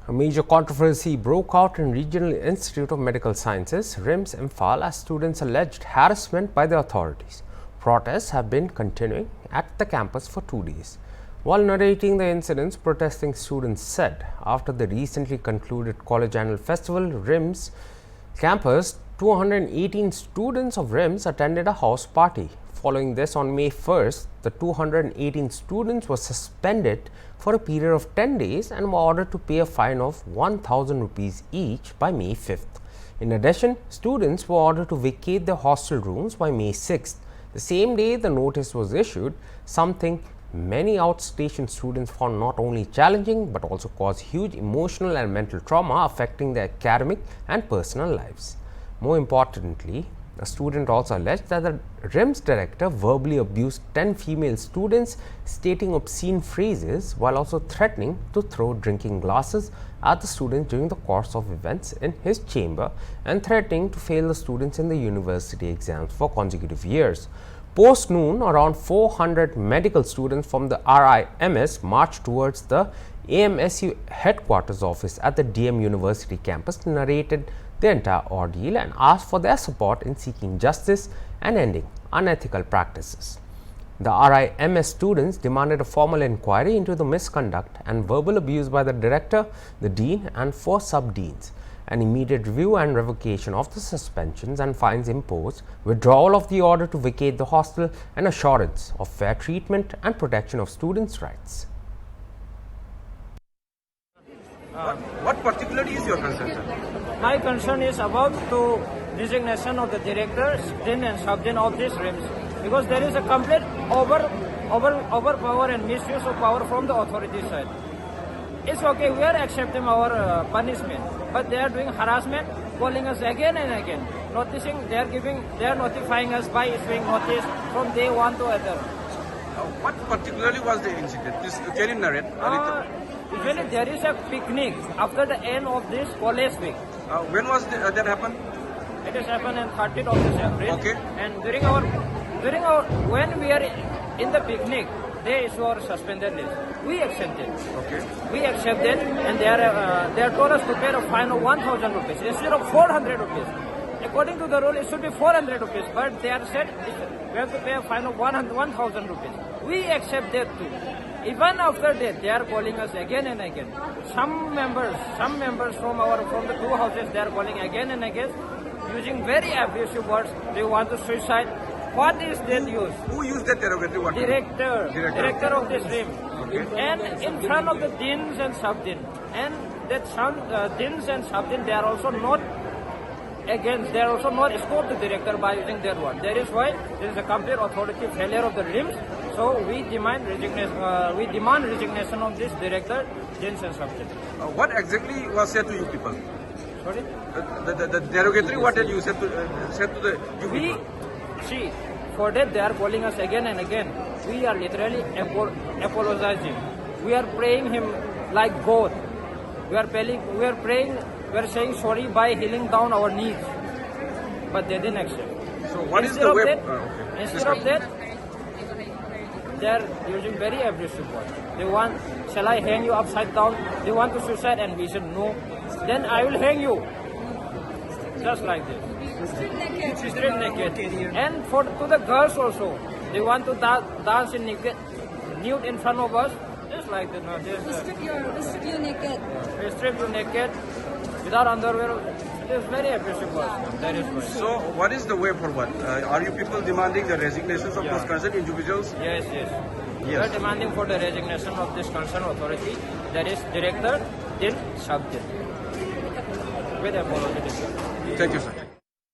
A major controversy broke out in Regional Institute of Medical Sciences, RIMS Imphal, as students alleged harassment by the authorities. Protests have been continuing at the campus for 2 days. While narrating the incidents, protesting students said after the recently concluded College Annual Festival, RIMS campus, 218 students of RIMS attended a house party. Following this, on May 1st, the 218 students were suspended for a period of 10 days and were ordered to pay a fine of 1,000 rupees each by May 5th. In addition, students were ordered to vacate their hostel rooms by May 6th. The same day the notice was issued, something many outstation students found not only challenging but also caused huge emotional and mental trauma affecting their academic and personal lives. More importantly, a student also alleged that the RIMS director verbally abused 10 female students, stating obscene phrases while also threatening to throw drinking glasses at the students during the course of events in his chamber and threatening to fail the students in the university exams for consecutive years. Post noon, around 400 medical students from the RIMS marched towards the AMSU headquarters office at the DM University campus, narrated the entire ordeal and asked for their support in seeking justice and ending unethical practices. The RIMS students demanded a formal inquiry into the misconduct and verbal abuse by the director, the dean and 4 sub-deans, an immediate review and revocation of the suspensions and fines imposed, withdrawal of the order to vacate the hostel, and assurance of fair treatment and protection of students' rights. What particularly is your concern, sir? My concern is about the resignation of the director, dean and sub-dean of this RIMS, because there is a complete overpower and misuse of power from the authority side. It's okay, we are accepting our punishment, but they are doing harassment, calling us again and again, they are notifying us by issuing notice from day one to other. What particularly was the incident? Please, can you narrate a little? Usually there is a picnic after the end of this college week. When was that happened? It has happened on 30th of this April. Okay. And when we are in the picnic, they issue our suspended list. We accepted. Okay. We accepted, and they are told us to pay a fine of 1,000 rupees instead of 400 rupees. According to the rule, it should be 400 rupees, but they are said we have to pay a fine of 1,000 rupees. We accept that too. Even after that, they are calling us again and again. Some members from the 2 houses, they are calling again and again, using very abusive words. They want to suicide. What is that use? Who used that derogatory word? Director of this RIM. Okay. And in front of the deans and sub-deans. And that some deans and sub-deans, they are also not against, they are also not scope the director by using their word. That is why there is a complete authority failure of the RIMS. So we demand resignation of this director, deans and sub-deans. What exactly was said to you people? Sorry? The derogatory what did you said to the you people? See, for that they are calling us again and again. We are literally apologizing. We are praying him like God. We are praying, we are saying sorry by healing down our needs. But they didn't accept. So what is the way? Instead of that, they are using very abusive words. They want, shall I hang you upside down? They want to suicide, and we said no. Then I will hang you. Just like this. Strip naked. And to the girls also, they want to dance in nude in front of us. Just like that. No, strip you naked. We strip you naked without underwear. It is very abusive words. That is why. So what is the way forward? Are you people demanding the resignations of those concerned individuals? Yes. We are demanding for the resignation of this concerned authority, that is director, dean, sub-dean. With apology. Thank you, sir.